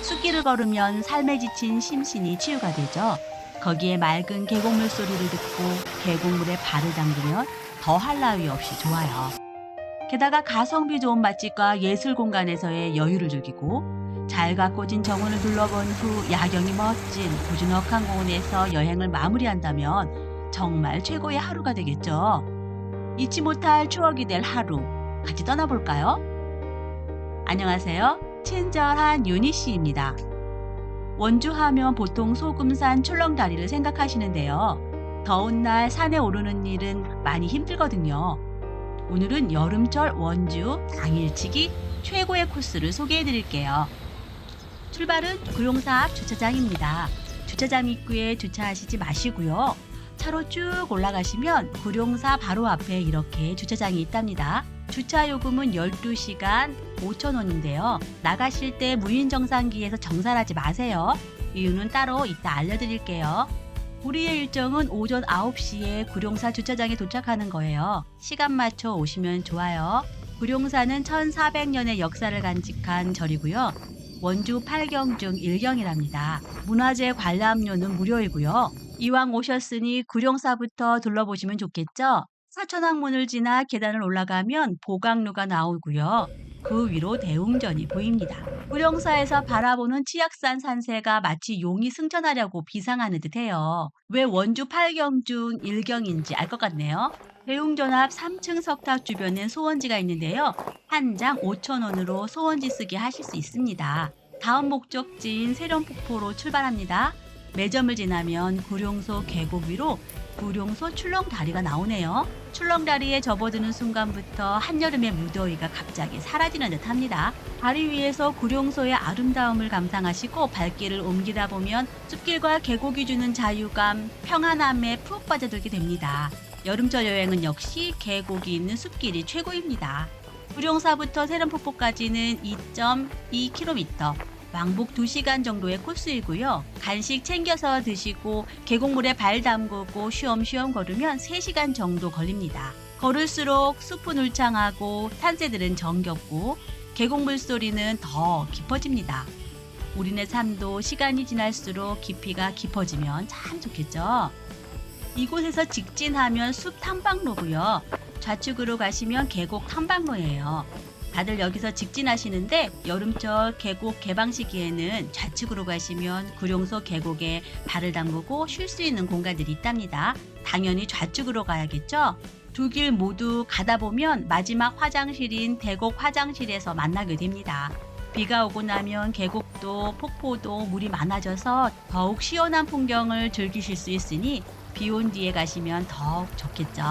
숲길을 걸으면 삶에 지친 심신이 치유가 되죠. 거기에 맑은 계곡물 소리를 듣고 계곡물에 발을 담그면 더할 나위 없이 좋아요. 게다가 가성비 좋은 맛집과 예술 공간에서의 여유를 즐기고 잘 가꿔진 정원을 둘러본 후 야경이 멋진 고즈넉한 공원에서 여행을 마무리한다면 정말 최고의 하루가 되겠죠. 잊지 못할 추억이 될 하루, 같이 떠나볼까요? 안녕하세요. 친절한 유니 씨입니다. 원주 하면 보통 소금산 출렁다리를 생각하시는데요. 더운 날 산에 오르는 일은 많이 힘들거든요. 오늘은 여름철 원주 당일치기 최고의 코스를 소개해 드릴게요. 출발은 구룡사 앞 주차장입니다. 주차장 입구에 주차하시지 마시고요. 차로 쭉 올라가시면 구룡사 바로 앞에 이렇게 주차장이 있답니다. 주차 요금은 12시간 5,000원인데요. 나가실 때 무인정상기에서 정산하지 마세요. 이유는 따로 이따 알려드릴게요. 우리의 일정은 오전 9시에 구룡사 주차장에 도착하는 거예요. 시간 맞춰 오시면 좋아요. 구룡사는 1400년의 역사를 간직한 절이고요. 원주 8경 중 1경이랍니다. 문화재 관람료는 무료이고요. 이왕 오셨으니 구룡사부터 둘러보시면 좋겠죠? 사천왕문을 지나 계단을 올라가면 보강루가 나오고요. 그 위로 대웅전이 보입니다. 구룡사에서 바라보는 치악산 산세가 마치 용이 승천하려고 비상하는 듯해요. 왜 원주 8경 중 1경인지 알 것 같네요. 대웅전 앞 3층 석탑 주변엔 소원지가 있는데요. 한 장 5,000원으로 소원지 쓰기 하실 수 있습니다. 다음 목적지인 세련폭포로 출발합니다. 매점을 지나면 구룡소 계곡 위로 구룡소 출렁다리가 나오네요. 출렁다리에 접어드는 순간부터 한여름의 무더위가 갑자기 사라지는 듯합니다. 다리 위에서 구룡소의 아름다움을 감상하시고 발길을 옮기다 보면 숲길과 계곡이 주는 자유감, 평안함에 푹 빠져들게 됩니다. 여름철 여행은 역시 계곡이 있는 숲길이 최고입니다. 구룡사부터 세련폭포까지는 2.2km, 왕복 2시간 정도의 코스이고요. 간식 챙겨서 드시고 계곡물에 발 담그고 쉬엄쉬엄 걸으면 3시간 정도 걸립니다. 걸을수록 숲은 울창하고 산새들은 정겹고 계곡물 소리는 더 깊어집니다. 우리네 삶도 시간이 지날수록 깊이가 깊어지면 참 좋겠죠. 이곳에서 직진하면 숲 탐방로고요. 좌측으로 가시면 계곡 탐방로예요. 다들 여기서 직진하시는데 여름철 계곡 개방 시기에는 좌측으로 가시면 구룡소 계곡에 발을 담그고 쉴 수 있는 공간들이 있답니다. 당연히 좌측으로 가야겠죠? 두 길 모두 가다 보면 마지막 화장실인 대곡 화장실에서 만나게 됩니다. 비가 오고 나면 계곡도 폭포도 물이 많아져서 더욱 시원한 풍경을 즐기실 수 있으니 비 온 뒤에 가시면 더욱 좋겠죠.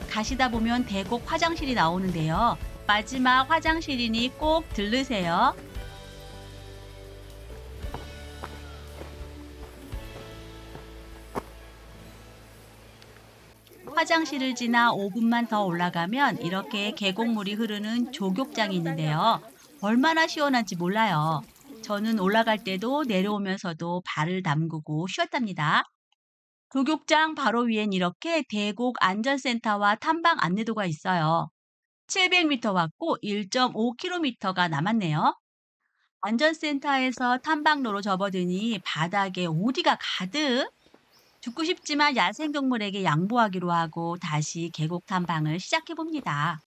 가시다 보면 대곡 화장실이 나오는데요. 마지막 화장실이니 꼭 들르세요. 화장실을 지나 5분만 더 올라가면 이렇게 계곡물이 흐르는 조격장이 있는데요. 얼마나 시원한지 몰라요. 저는 올라갈 때도 내려오면서도 발을 담그고 쉬었답니다. 조격장 바로 위엔 이렇게 대곡 안전센터와 탐방 안내도가 있어요. 700m 왔고 1.5km가 남았네요. 안전센터에서 탐방로로 접어드니 바닥에 오리가 가득. 죽고 싶지만 야생동물에게 양보하기로 하고 다시 계곡 탐방을 시작해봅니다.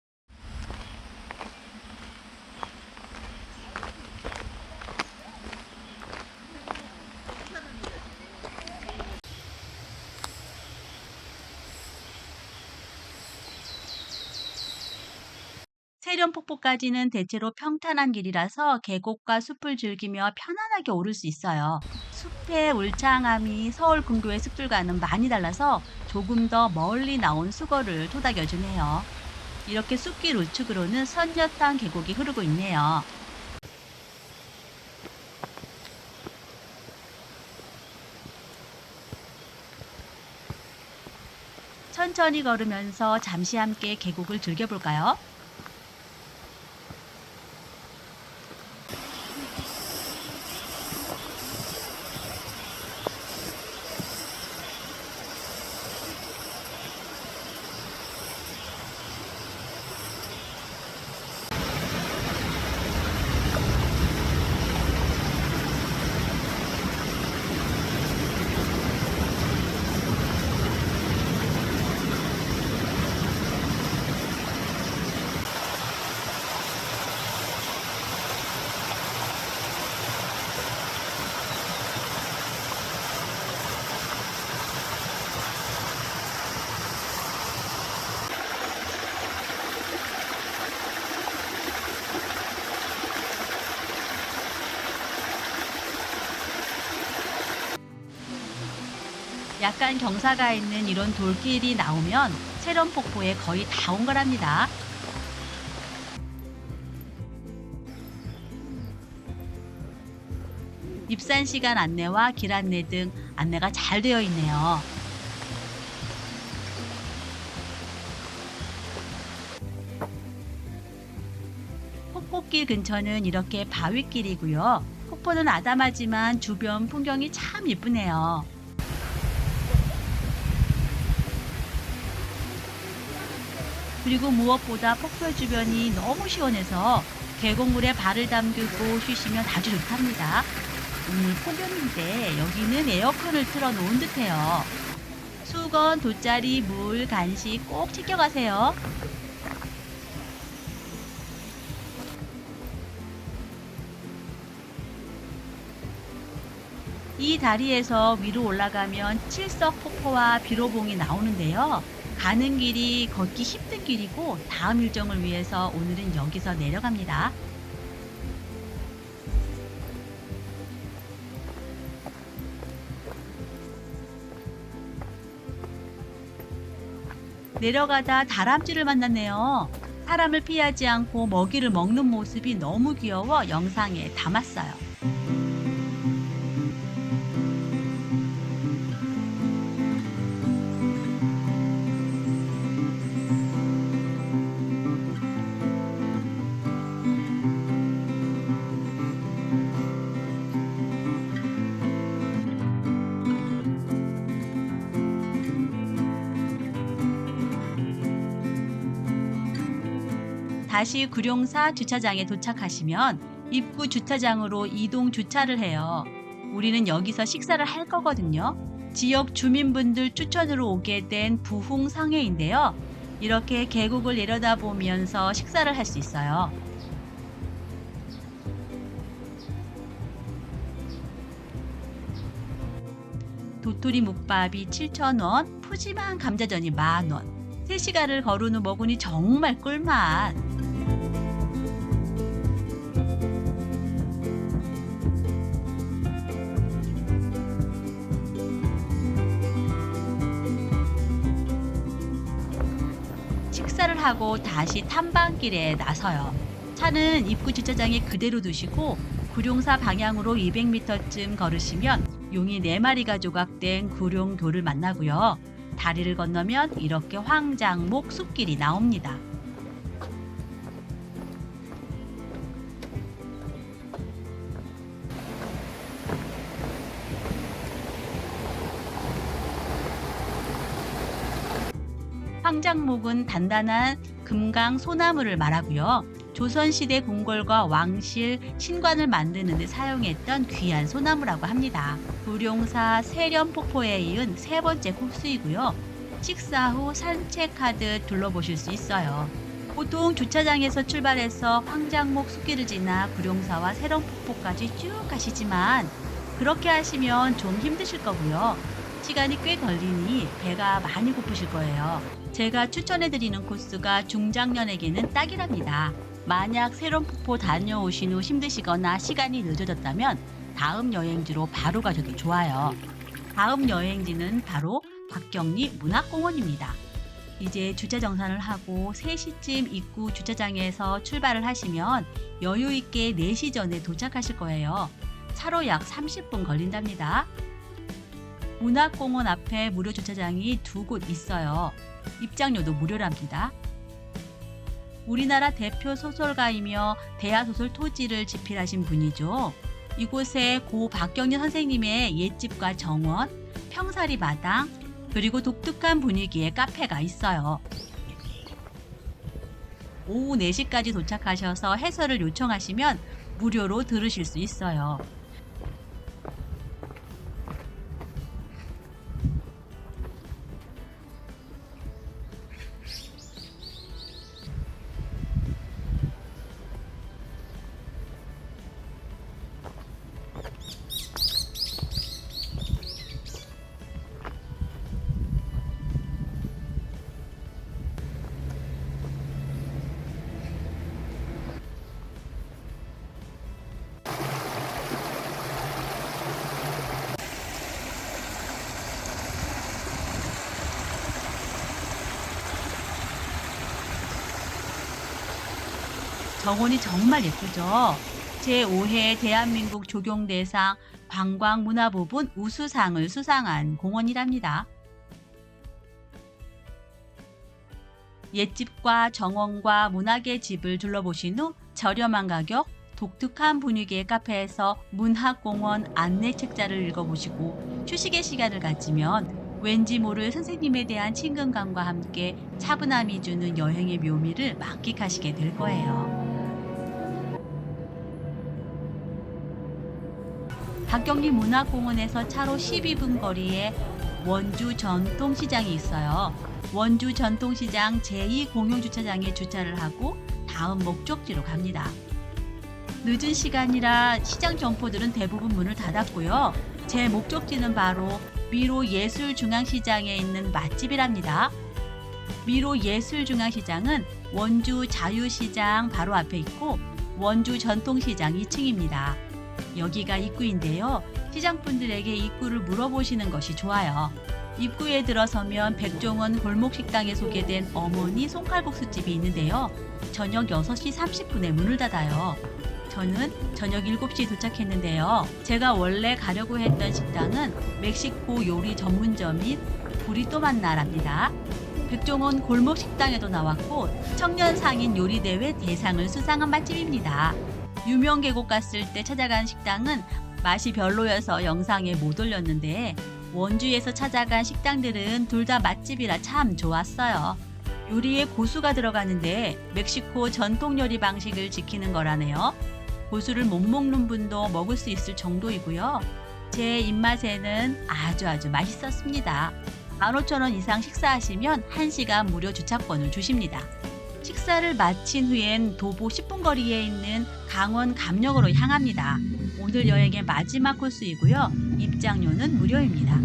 세련폭포까지는 대체로 평탄한 길이라서 계곡과 숲을 즐기며 편안하게 오를 수 있어요. 숲의 울창함이 서울 근교의 숲들과는 많이 달라서 조금 더 멀리 나온 수거를 토닥여주네요. 이렇게 숲길 우측으로는 선녀탕 계곡이 흐르고 있네요. 천천히 걸으면서 잠시 함께 계곡을 즐겨볼까요? 약간 경사가 있는 이런 돌길이 나오면 세련 폭포에 거의 다 온 거랍니다. 입산 시간 안내와 길 안내 등 안내가 잘 되어 있네요. 폭포길 근처는 이렇게 바위길이고요. 폭포는 아담하지만 주변 풍경이 참 예쁘네요. 그리고 무엇보다 폭포 주변이 너무 시원해서 계곡물에 발을 담그고 쉬시면 아주 좋답니다. 오늘 폭염인데 여기는 에어컨을 틀어놓은 듯해요. 수건, 돗자리, 물, 간식 꼭 챙겨가세요. 이 다리에서 위로 올라가면 칠석 폭포와 비로봉이 나오는데요. 가는 길이 걷기 힘든 길이고 다음 일정을 위해서 오늘은 여기서 내려갑니다. 내려가다 다람쥐를 만났네요. 사람을 피하지 않고 먹이를 먹는 모습이 너무 귀여워 영상에 담았어요. 다시 구룡사 주차장에 도착하시면 입구 주차장으로 이동 주차를 해요. 우리는 여기서 식사를 할 거거든요. 지역 주민분들 추천으로 오게 된 부흥상회인데요. 이렇게 계곡을 내려다보면서 식사를 할 수 있어요. 도토리 묵밥이 7,000원, 푸짐한 감자전이 10,000원. 3시간을 걸은 후 먹으니 정말 꿀맛. 식사를 하고 다시 탐방길에 나서요. 차는 입구 주차장에 그대로 두시고 구룡사 방향으로 200m쯤 걸으시면 용이 4마리가 조각된 구룡교를 만나고요. 다리를 건너면 이렇게 황장목 숲길이 나옵니다. 황장목은 단단한 금강 소나무를 말하고요. 조선시대 궁궐과 왕실, 신관을 만드는 데 사용했던 귀한 소나무라고 합니다. 구룡사 세련폭포에 이은 3번째 코스이고요. 식사 후 산책하듯 둘러보실 수 있어요. 보통 주차장에서 출발해서 황장목 숲길을 지나 구룡사와 세련폭포까지 쭉 가시지만 그렇게 하시면 좀 힘드실 거고요. 시간이 꽤 걸리니 배가 많이 고프실 거예요. 제가 추천해드리는 코스가 중장년에게는 딱이랍니다. 만약 세련폭포 다녀오신 후 힘드시거나 시간이 늦어졌다면 다음 여행지로 바로 가셔도 좋아요. 다음 여행지는 바로 박경리 문학공원입니다. 이제 주차 정산을 하고 3시쯤 입구 주차장에서 출발을 하시면 여유 있게 4시 전에 도착하실 거예요. 차로 약 30분 걸린답니다. 문학공원 앞에 무료 주차장이 2곳 있어요. 입장료도 무료랍니다. 우리나라 대표 소설가이며 대하소설 토지를 집필하신 분이죠. 이곳에 고 박경리 선생님의 옛집과 정원, 평사리 마당, 그리고 독특한 분위기의 카페가 있어요. 오후 4시까지 도착하셔서 해설을 요청하시면 무료로 들으실 수 있어요. 정원이 정말 예쁘죠. 제5회 대한민국 조경대상 관광문화부분 우수상을 수상한 공원이랍니다. 옛집과 정원과 문학의 집을 둘러보신 후 저렴한 가격, 독특한 분위기의 카페에서 문학공원 안내 책자를 읽어보시고 휴식의 시간을 가지면 왠지 모를 선생님에 대한 친근감과 함께 차분함이 주는 여행의 묘미를 만끽하시게 될 거예요. 박경리 문학공원에서 차로 12분 거리에 원주 전통시장이 있어요. 원주 전통시장 제2공용주차장에 주차를 하고 다음 목적지로 갑니다. 늦은 시간이라 시장 점포들은 대부분 문을 닫았고요. 제 목적지는 바로 미로 예술중앙시장에 있는 맛집이랍니다. 미로 예술중앙시장은 원주 자유시장 바로 앞에 있고 원주 전통시장 2층입니다. 여기가 입구인데요. 시장분들에게 입구를 물어보시는 것이 좋아요. 입구에 들어서면 백종원 골목식당에 소개된 어머니 손칼국수집이 있는데요. 저녁 6시 30분에 문을 닫아요. 저는 저녁 7시에 도착했는데요. 제가 원래 가려고 했던 식당은 멕시코 요리 전문점인 부리또 만나랍니다. 백종원 골목식당에도 나왔고 청년 상인 요리대회 대상을 수상한 맛집입니다. 유명 계곡 갔을 때 찾아간 식당은 맛이 별로여서 영상에 못 올렸는데 원주에서 찾아간 식당들은 둘 다 맛집이라 참 좋았어요. 요리에 고수가 들어가는데 멕시코 전통 요리 방식을 지키는 거라네요. 고수를 못 먹는 분도 먹을 수 있을 정도이고요. 제 입맛에는 아주 맛있었습니다. 15,000원 이상 식사하시면 1시간 무료 주차권을 주십니다. 식사를 마친 후엔 도보 10분 거리에 있는 강원 감령으로 향합니다. 오늘 여행의 마지막 코스이고요. 입장료는 무료입니다.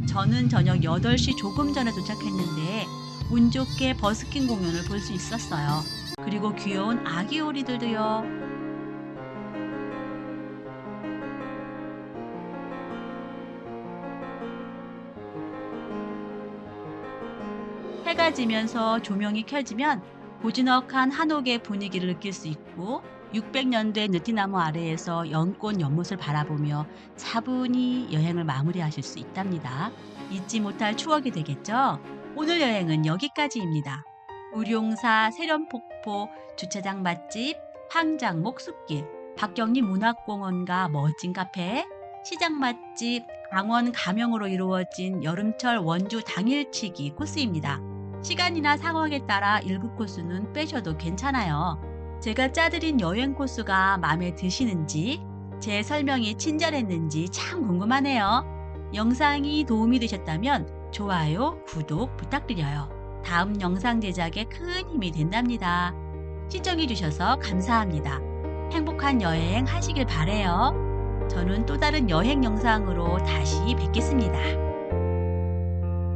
저는 저녁 8시 조금 전에 도착했는데 운 좋게 버스킹 공연을 볼 수 있었어요. 그리고 귀여운 아기 오리들도요. 해가 지면서 조명이 켜지면 고즈넉한 한옥의 분위기를 느낄 수 있고 600년대 느티나무 아래에서 연꽃 연못을 바라보며 차분히 여행을 마무리하실 수 있답니다. 잊지 못할 추억이 되겠죠? 오늘 여행은 여기까지입니다. 우룡사 세련폭포 주차장 맛집 황장목 숲길 박경리 문학공원과 멋진 카페 시장 맛집 강원 감영으로 이루어진 여름철 원주 당일치기 코스입니다. 시간이나 상황에 따라 일부 코스는 빼셔도 괜찮아요. 제가 짜드린 여행 코스가 마음에 드시는지 제 설명이 친절했는지 참 궁금하네요. 영상이 도움이 되셨다면 좋아요, 구독 부탁드려요. 다음 영상 제작에 큰 힘이 된답니다. 시청해주셔서 감사합니다. 행복한 여행 하시길 바래요. 저는 또 다른 여행 영상으로 다시 뵙겠습니다.